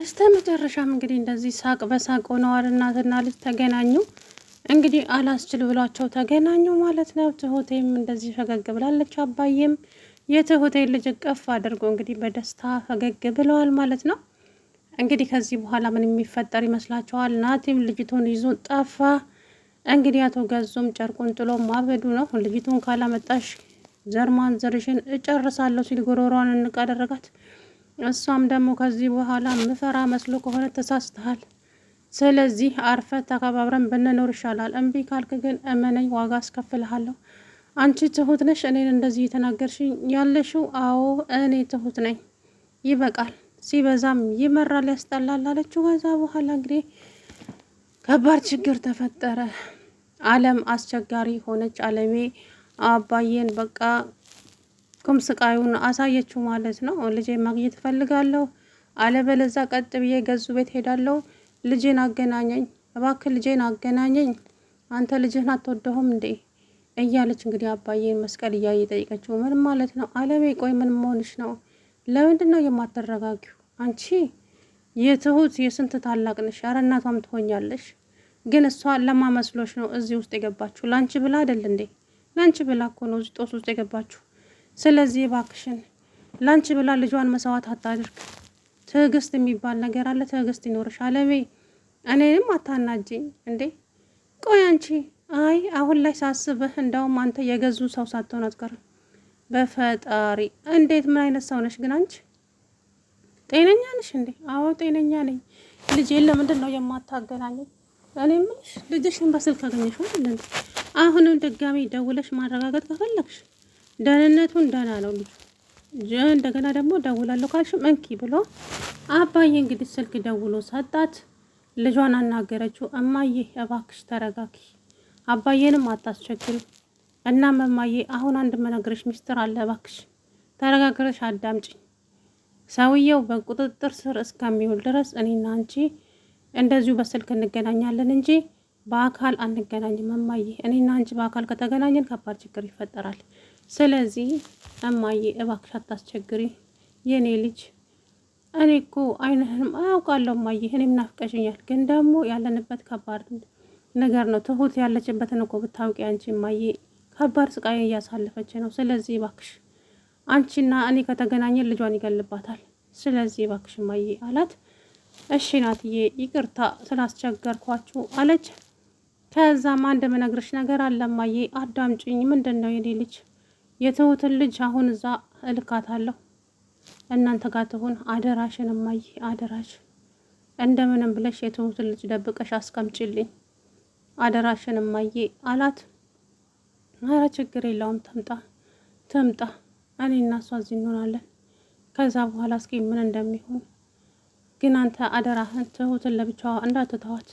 በስተመጨረሻም እንግዲህ እንደዚህ ሳቅ በሳቅ ሆነዋል። እናትና ልጅ ተገናኙ። እንግዲህ አላስችል ብሏቸው ተገናኙ ማለት ነው። ትሁቴም እንደዚህ ፈገግ ብላለች። አባዬም የትሁቴን ልጅ እቅፍ አድርጎ እንግዲህ በደስታ ፈገግ ብለዋል ማለት ነው። እንግዲህ ከዚህ በኋላ ምን የሚፈጠር ይመስላችኋል? ናቲም ልጅቱን ይዞ ጠፋ። እንግዲህ አቶ ገዙም ጨርቁን ጥሎ ማበዱ ነው። ልጅቱን ካላመጣሽ ዘርማን ዘርሽን እጨርሳለሁ ሲል ጉሮሯን እንቅ አደረጋት። እሷም ደግሞ ከዚህ በኋላ ምፈራ መስሎ ከሆነ ተሳስተሃል። ስለዚህ አርፈ ተከባብረን ብንኖር ይሻላል። እምቢ ካልክ ግን እመነኝ ዋጋ አስከፍልሃለሁ። አንቺ ትሁት ነሽ እኔን እንደዚህ የተናገርሽኝ ያለሽው? አዎ እኔ ትሁት ነኝ። ይበቃል፣ ሲበዛም ይመራል፣ ያስጠላል አለችው። ከዛ በኋላ እንግዲህ ከባድ ችግር ተፈጠረ። አለም አስቸጋሪ ሆነች። አለሜ አባዬን በቃ ኩም ስቃዩን አሳየችው ማለት ነው። ልጄ ማግኘት እፈልጋለሁ፣ አለበለዛ ቀጥ ብዬ ገዙ ቤት ሄዳለሁ። ልጄን አገናኘኝ እባክህ፣ ልጄን አገናኘኝ። አንተ ልጅህን አትወደውም እንዴ እያለች እንግዲህ አባዬን መስቀል እያየ ጠይቀችው። ምን ማለት ነው አለሜ? ቆይ ምን መሆንሽ ነው? ለምንድን ነው የማትረጋጊው? አንቺ የትሁት የስንት ታላቅ ነሽ? ኧረ እናቷም ትሆኛለሽ። ግን እሷ ለማመስሎሽ ነው እዚህ ውስጥ የገባችሁ። ላንቺ ብላ አይደል እንዴ? ላንቺ ብላ እኮ ነው እዚህ ጦስ ውስጥ የገባችሁ። ስለዚህ እባክሽን ላንቺ ብላ ልጇን መስዋዕት አታድርግ። ትዕግስት የሚባል ነገር አለ። ትዕግስት ይኖርሽ አለሜ። እኔንም አታናጅኝ እንዴ። ቆይ አንቺ አይ አሁን ላይ ሳስብህ እንደውም አንተ የገዙ ሰው ሳትሆን አትቀርም። በፈጣሪ እንዴት ምን አይነት ሰው ነሽ ግን አንቺ? ጤነኛ ነሽ እንዴ? አዎ ጤነኛ ነኝ። ልጄን ለምንድን ነው የማታገናኘኝ? እኔ ምንሽ ልጅሽን በስልክ አገኘሽው አይደል? አሁንም ድጋሚ ደውለሽ ማረጋገጥ ከፈለግሽ ደህንነቱን ደህና ነው ልጁ። እንደገና ደግሞ ደውላለሁ ካልሽም እንኪ ብሎ አባዬ እንግዲህ ስልክ ደውሎ ሰጣት። ልጇን አናገረችው። እማዬ እባክሽ ተረጋጊ፣ አባዬንም አታስቸግሪ። እናም እማዬ አሁን አንድ መነግርሽ ሚስጥር አለ፣ እባክሽ ተረጋግረሽ አዳምጪኝ። ሰውየው በቁጥጥር ስር እስከሚውል ድረስ እኔና አንቺ እንደዚሁ በስልክ እንገናኛለን እንጂ በአካል አንገናኝም እማዬ። እኔና አንቺ በአካል ከተገናኘን ከባድ ችግር ይፈጠራል። ስለዚህ እማዬ እባክሽ አታስቸግሪ የኔ ልጅ። እኔ እኮ አይንህንም አያውቃለሁ እማዬ፣ እኔም ናፍቀሽኛል። ግን ደግሞ ያለንበት ከባድ ነገር ነው። ትሁት ያለችበትን እኮ ብታውቂ አንቺ እማዬ፣ ከባድ ስቃይ እያሳለፈች ነው። ስለዚህ እባክሽ አንቺና እኔ ከተገናኘን ልጇን ይገልባታል። ስለዚህ እባክሽ እማዬ አላት። እሺ ናትዬ ይቅርታ ስላስቸገርኳችሁ አለች። ከዛም አንድ ምነግርሽ ነገር አለ እማዬ አዳምጪኝ። ምንድን ነው የኔ ልጅ? የትሁትን ልጅ አሁን እዛ እልካታለሁ፣ እናንተ ጋር ትሁን። አደራሽን እማዬ አደራሽ፣ እንደምንም ብለሽ የትሁትን ልጅ ደብቀሽ አስቀምጪልኝ አደራሽን እማዬ አላት። ኧረ ችግር የለውም ትምጣ፣ እኔ እና እሷ እዚህ እንሆናለን። ከዛ በኋላ እስኪ ምን እንደሚሆን ግን አንተ አደራህን ትሁትን ለብቻዋ እንዳትተዋት።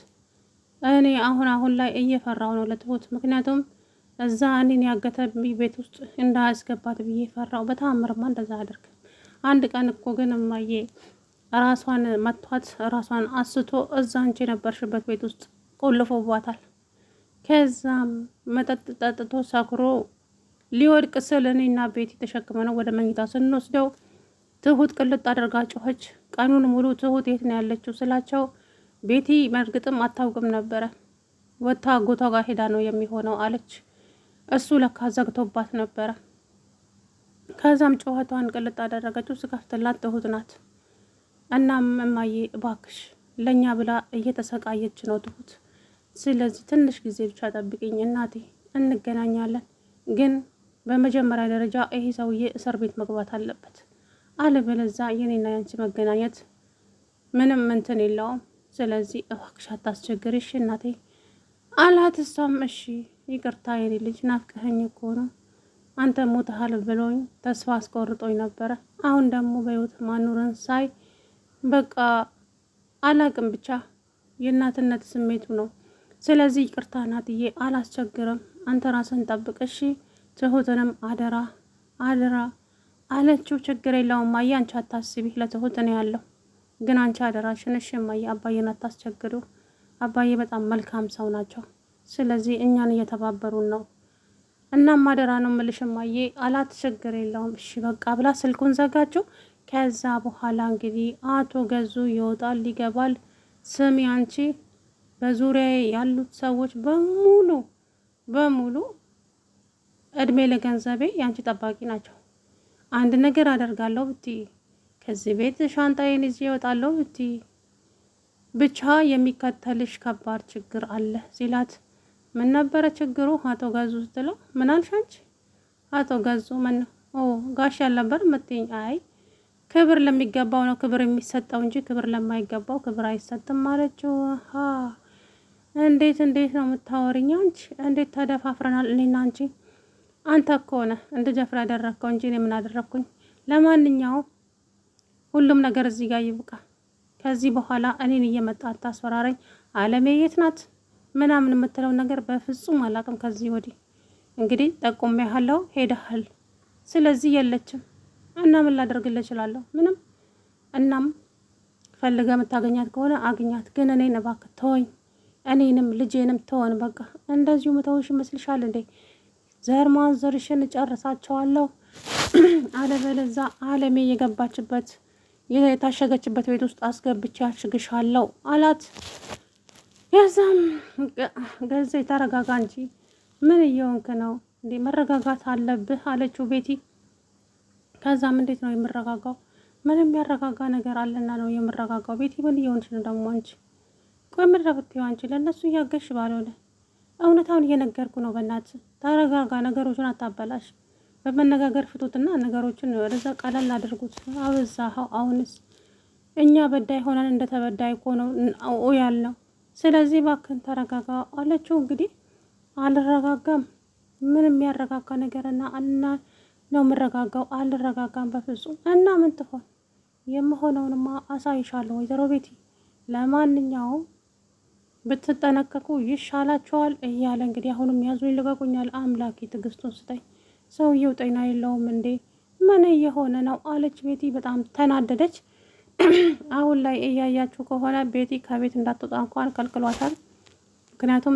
እኔ አሁን ላይ እየፈራው ነው ለትሁት። ምክንያቱም እዛ እኔን ያገተብኝ ቤት ውስጥ እንዳያስገባት ብዬ ፈራው። በተአምርማ እንደዛ አድርግ። አንድ ቀን እኮ ግን እማዬ ራሷን መቷት፣ ራሷን አስቶ እዛ አንቺ የነበርሽበት ቤት ውስጥ ቆልፎባታል። ከዛም መጠጥ ጠጥቶ ሰክሮ ሊወድቅ ስል እኔና ቤት የተሸክመ ነው ወደ መኝታ ስንወስደው ትሁት ቅልጥ አድርጋ ጮኸች። ቀኑን ሙሉ ትሁት የት ነው ያለችው ስላቸው ቤቲ መርግጥም አታውቅም ነበረ። ወታ አጎቷ ጋር ሄዳ ነው የሚሆነው አለች። እሱ ለካ ዘግቶባት ነበረ። ከዛም ጮኸቷን ቅልጥ አደረገችው። ስከፍትላት ትሁት ናት። እናም እማዬ እባክሽ ለእኛ ብላ እየተሰቃየች ነው ትሁት። ስለዚህ ትንሽ ጊዜ ብቻ ጠብቅኝ እናቴ፣ እንገናኛለን። ግን በመጀመሪያ ደረጃ ይሄ ሰውዬ እስር ቤት መግባት አለበት፣ አለበለዛ የኔና ያንቺ መገናኘት ምንም እንትን የለውም። ስለዚህ እባክሽ አታስቸግሪሽ እናቴ አላት። እሷም እሺ ይቅርታ የኔ ልጅ ናፍቀኸኝ እኮ ነው። አንተ ሞተሃል ብሎኝ ተስፋ አስቆርጦኝ ነበረ። አሁን ደግሞ በህይወት ማኑረን ሳይ በቃ አላቅም፣ ብቻ የእናትነት ስሜቱ ነው። ስለዚህ ይቅርታ ናትዬ፣ አላስቸግርም። አንተ ራስን ጠብቅ እሺ። ትሁትንም አደራ አለችው። ችግር የለውም እማዬ አንቺ አታስቢ፣ ለትሁት እኔ ያለው። ግን አንቺ አደራሽን እሺ እማዬ፣ አባዬን አታስቸግሪው። አባዬ በጣም መልካም ሰው ናቸው። ስለዚህ እኛን እየተባበሩን ነው። እናም አደራ ነው የምልሽ እማዬ አላት። ችግር የለውም እሺ በቃ ብላ ስልኩን ዘጋችው። ከዛ በኋላ እንግዲህ አቶ ገዙ ይወጣል ይገባል። ስሚ አንቺ በዙሪያ ያሉት ሰዎች በሙሉ እድሜ ለገንዘቤ ያንቺ ጠባቂ ናቸው። አንድ ነገር አደርጋለሁ ብትይ፣ ከዚህ ቤት ሻንጣዬን ይዤ እወጣለሁ ብትይ፣ ብቻ የሚከተልሽ ከባድ ችግር አለ ሲላት፣ ምን ነበረ ችግሩ አቶ ገዙ ስትለው፣ ምን አልሽ አንቺ? አቶ ገዙ ምን ነው? ኦ ጋሽ ያልነበር ምትይኝ? አይ ክብር ለሚገባው ነው ክብር የሚሰጠው እንጂ ክብር ለማይገባው ክብር አይሰጥም አለችው። እንዴት ነው የምታወሪኝ አንቺ? እንዴት ተደፋፍረናል እኔና አንቺ? አንተ እኮ ነህ እንድደፍር ያደረግከው እንጂ እኔ ምን አደረግኩኝ? ለማንኛውም ሁሉም ነገር እዚህ ጋር ይብቃ። ከዚህ በኋላ እኔን እየመጣ አታስፈራረኝ። አለሜ የት ናት ምናምን የምትለው ነገር በፍጹም አላውቅም። ከዚህ ወዲህ እንግዲህ ጠቁሜሃለሁ፣ ሄደሃል። ስለዚህ የለችም እና ምን ላደርግልህ እችላለሁ? ምንም። እናም ፈልገህ የምታገኛት ከሆነ አግኛት፣ ግን እኔን እባክህ ተወኝ፣ እኔንም ልጄንም ተወን። በቃ እንደዚሁ ምተውሽ ይመስልሻል እንዴ? ዘር ማንዘርሽን እጨርሳቸዋለሁ፣ አለበለዚያ አለሜ የገባችበት የታሸገችበት ቤት ውስጥ አስገብቼ አሽግሻለሁ አላት። የዛም ገዜ ተረጋጋ እንጂ ምን እየሆንክ ነው እንዴ? መረጋጋት አለብህ አለችው ቤቲ። ከዛም እንዴት ነው የምረጋጋው? ምንም ያረጋጋ ነገር አለና ነው የምረጋጋው። ቤቲ ምን እየሆንሽ ነው ደግሞ አንቺ? ቆይ ምድረብትው አንቺ ለእነሱ እያገሽ ባልሆነ እውነታውን እየነገርኩ ነው። በእናትህ ተረጋጋ፣ ነገሮችን አታበላሽ። በመነጋገር ፍቱትና ነገሮችን ወደዛ ቀለል አድርጉት። አበዛኸው። አሁንስ እኛ በዳይ ሆነን እንደተበዳይ እኮ ነው ያልነው። ስለዚህ እባክህን ተረጋጋ አለችው። እንግዲህ አልረጋጋም፣ ምንም ያረጋጋ ነገርና እና ነው የምረጋጋው። አልረጋጋም በፍጹም። እና ምን ትሆን? የምሆነውንማ አሳይሻለሁ ወይዘሮ ቤቲ። ለማንኛውም ብትጠነቀቁ ይሻላቸዋል እያለ እንግዲህ አሁንም ያዙኝ ልቀቁኛል፣ አምላኬ ትዕግስቱን ስጠኝ። ሰውየው ጤና የለውም እንዴ? ምን እየሆነ ነው አለች ቤቲ። በጣም ተናደደች። አሁን ላይ እያያችሁ ከሆነ ቤቲ ከቤት እንዳትወጣ እንኳን ከልክሏታል። ምክንያቱም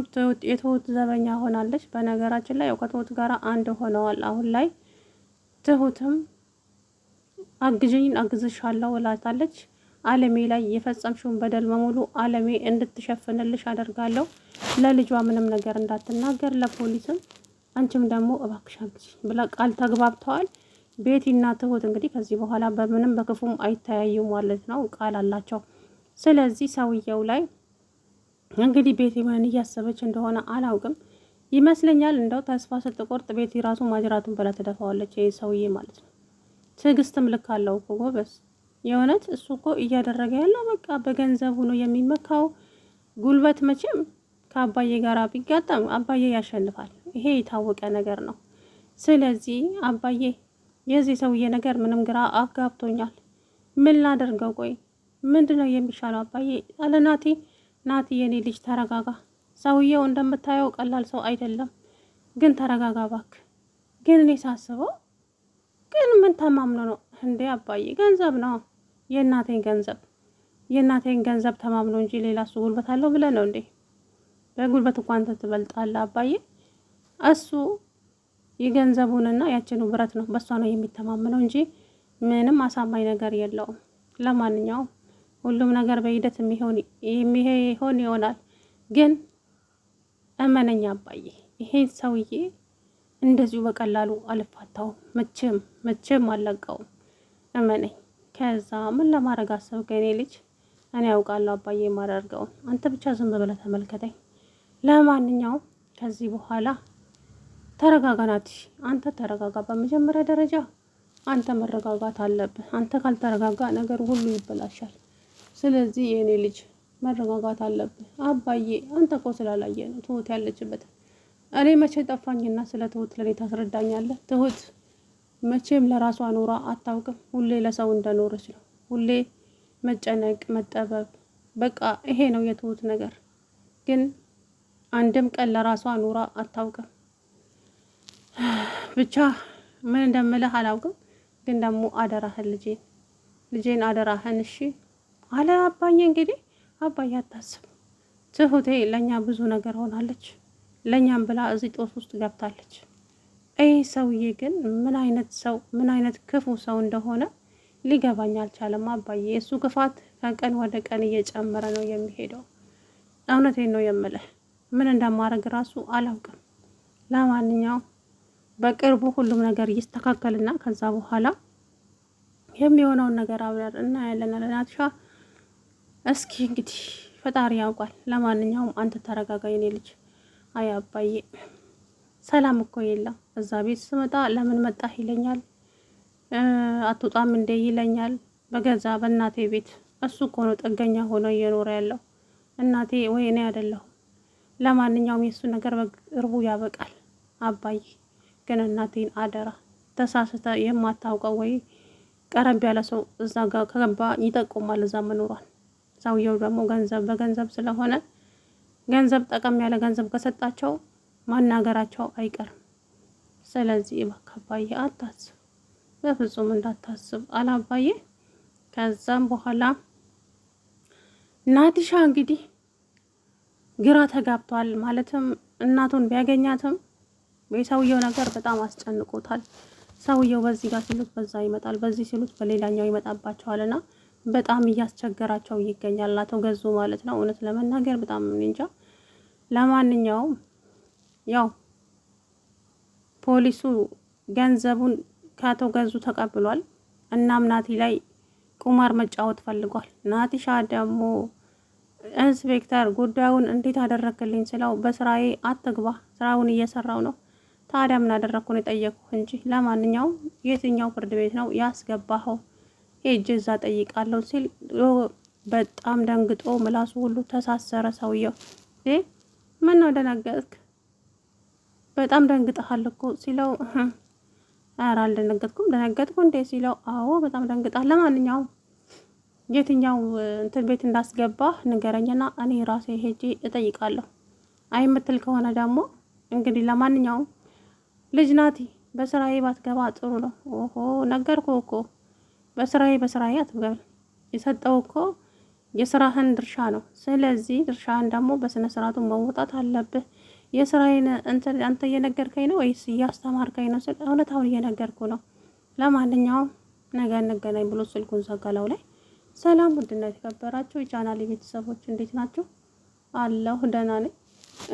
የትሁት ዘበኛ ሆናለች። በነገራችን ላይ ከትሁት ጋር አንድ ሆነዋል። አሁን ላይ ትሁትም አግዥኝ አግዝሻለሁ እላታለች። አለሜ ላይ የፈጸምሽውን በደል በሙሉ አለሜ እንድትሸፍንልሽ አደርጋለሁ። ለልጇ ምንም ነገር እንዳትናገር ለፖሊስም፣ አንቺም ደግሞ እባክሽ አግዥኝ ብላ ቃል ተግባብተዋል። ቤቲና ትሁት እንግዲህ ከዚህ በኋላ በምንም በክፉም አይተያዩም ማለት ነው፣ ቃል አላቸው። ስለዚህ ሰውየው ላይ እንግዲህ ቤቲ ምን እያሰበች እንደሆነ አላውቅም። ይመስለኛል እንደው ተስፋ ስትቆርጥ ቤቲ ራሱ ማጅራቱን በላ ትደፋዋለች። ይሄ ሰውዬ ማለት ነው። ትዕግስትም ልክ አለው እኮ ጎበዝ። የእውነት እሱ እኮ እያደረገ ያለው በቃ በገንዘቡ ነው የሚመካው። ጉልበት መቼም ከአባዬ ጋር ቢጋጠም አባዬ ያሸንፋል። ይሄ የታወቀ ነገር ነው። ስለዚህ አባዬ የዚህ ሰውዬ ነገር ምንም ግራ አጋብቶኛል። ምን ላደርገው? ቆይ ምንድን ነው የሚሻለው አባዬ አለ ናቲ። ናቲ የኔ ልጅ ተረጋጋ። ሰውዬው እንደምታየው ቀላል ሰው አይደለም፣ ግን ተረጋጋ እባክህ። ግን እኔ ሳስበው ግን ምን ተማምኖ ነው እንዴ አባዬ? ገንዘብ ነው የእናቴን ገንዘብ ተማምኖ እንጂ ሌላ እሱ ጉልበት አለው ብለህ ነው እንዴ? በጉልበት እንኳን ትበልጣለህ አባዬ። እሱ የገንዘቡንና ያችኑ ብረት ነው በሷ ነው የሚተማመነው እንጂ ምንም አሳማኝ ነገር የለውም። ለማንኛውም ሁሉም ነገር በሂደት የሚሆን ይሆናል። ግን እመነኛ አባዬ፣ ይሄን ሰውዬ እንደዚሁ በቀላሉ አልፋታውም። መቼም አልለቀውም። እመነኝ። ከዛ ምን ለማድረግ አሰብክ የኔ ልጅ? እኔ ያውቃለሁ አባዬ የማደርገውን። አንተ ብቻ ዝም ብለህ ተመልከተኝ። ለማንኛውም ከዚህ በኋላ ተረጋጋ ናቲ፣ አንተ ተረጋጋ። በመጀመሪያ ደረጃ አንተ መረጋጋት አለብህ። አንተ ካልተረጋጋ ነገር ሁሉ ይበላሻል። ስለዚህ የኔ ልጅ መረጋጋት አለብህ። አባዬ አንተ እኮ ስላላየ ነው ትሁት ያለችበት። እኔ መቼ ጠፋኝና ስለ ትሁት ለኔ ታስረዳኛለህ? ትሁት መቼም ለራሷ ኑራ አታውቅም። ሁሌ ለሰው እንደኖረች ነው። ሁሌ መጨነቅ፣ መጠበብ፣ በቃ ይሄ ነው የትሁት ነገር። ግን አንድም ቀን ለራሷ ኑራ አታውቅም። ብቻ ምን እንደምልህ አላውቅም። ግን ደግሞ አደራህን ልጄን አደራህን እሺ አለ አባዬ። እንግዲህ አባዬ አታስብ፣ ትሁቴ ለእኛ ብዙ ነገር ሆናለች። ለእኛም ብላ እዚህ ጦስ ውስጥ ገብታለች። ይህ ሰውዬ ግን ምን አይነት ክፉ ሰው እንደሆነ ሊገባኝ አልቻለም አባዬ። የእሱ ክፋት ከቀን ወደ ቀን እየጨመረ ነው የሚሄደው። እውነቴን ነው የምልህ፣ ምን እንደማደርግ ራሱ አላውቅም። ለማንኛውም በቅርቡ ሁሉም ነገር ይስተካከልና ከዛ በኋላ የሚሆነውን ነገር አብረን እናያለን። ለናትሻ እስኪ እንግዲህ ፈጣሪ ያውቃል። ለማንኛውም አንተ ተረጋጋ የኔ ልጅ። አይ አባዬ ሰላም እኮ የለም። እዛ ቤት ስመጣ ለምን መጣህ ይለኛል፣ አትወጣም እንዴ ይለኛል። በገዛ በእናቴ ቤት እሱ እኮ ነው ጥገኛ ሆኖ እየኖረ ያለው። እናቴ ወይ እኔ አይደለሁም። ለማንኛውም የእሱ ነገር በቅርቡ ያበቃል አባዬ። ግን እናቴን አደራ ተሳስተ የማታውቀው ወይ ቀረብ ያለ ሰው እዛ ጋር ከገባ ይጠቁማል እዛ መኖሯል። ሰውየው ደግሞ ገንዘብ በገንዘብ ስለሆነ ገንዘብ ጠቀም ያለ ገንዘብ ከሰጣቸው ማናገራቸው አይቀርም። ስለዚህ እባክህ አባዬ አታስብ፣ በፍጹም እንዳታስብ አላባዬ። ከዛም በኋላ ናትሻ እንግዲህ ግራ ተጋብቷል። ማለትም እናቱን ቢያገኛትም የሰውየው ነገር በጣም አስጨንቆታል። ሰውየው በዚህ ጋር ሲሉት በዛ ይመጣል፣ በዚህ ሲሉት በሌላኛው ይመጣባቸዋልና በጣም እያስቸገራቸው ይገኛል። አቶ ገዙ ማለት ነው። እውነት ለመናገር በጣም እንጃ። ለማንኛውም ያው ፖሊሱ ገንዘቡን ከአቶ ገዙ ተቀብሏል። እናም ናቲ ላይ ቁማር መጫወት ፈልጓል። ናቲሻ ደግሞ ኢንስፔክተር ጉዳዩን እንዴት አደረክልኝ ስለው በስራዬ አትግባ፣ ስራውን እየሰራው ነው። ታዲያ ምን አደረኩን የጠየኩህ እንጂ። ለማንኛውም የትኛው ፍርድ ቤት ነው ያስገባኸው? ሄጄ እዛ ጠይቃለሁ ሲል በጣም ደንግጦ ምላሱ ሁሉ ተሳሰረ ሰውየው። ምን ነው ደነገጥክ? በጣም ደንግጠሃል እኮ ሲለው ኧረ አልደነገጥኩም። ደነገጥኩ እንዴ ሲለው አዎ በጣም ደንግጣል። ለማንኛውም የትኛው እንትን ቤት እንዳስገባህ ንገረኝና እኔ ራሴ ሄጄ እጠይቃለሁ። አይ የምትል ከሆነ ደግሞ እንግዲህ ለማንኛውም ልጅ ናቲ በስራዬ ባትገባ ጥሩ ነው። ኦሆ ነገርኩህ እኮ በስራዬ አትገባ። የሰጠው እኮ የስራህን ድርሻ ነው። ስለዚህ ድርሻህን ደግሞ በስነ ስርዓቱ መወጣት አለብህ። የስራዬን አንተ እየነገርከኝ ነው ወይስ እያስተማርከኝ ነው? እውነታውን እየነገርኩ ነው። ለማንኛውም ነገ እንገናኝ ብሎ ስልኩን ዘጋላው ላይ። ሰላም ውድና የተከበራችሁ የቻናሌ ቤተሰቦች እንዴት ናቸው? አለሁ ደህና ነኝ።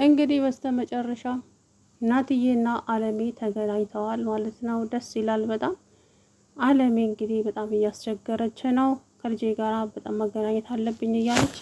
እንግዲህ በስተመጨረሻ ናትዬና አለሜ ተገናኝተዋል ማለት ነው። ደስ ይላል በጣም። አለሜ እንግዲህ በጣም እያስቸገረች ነው። ከልጄ ጋራ በጣም መገናኘት አለብኝ እያለች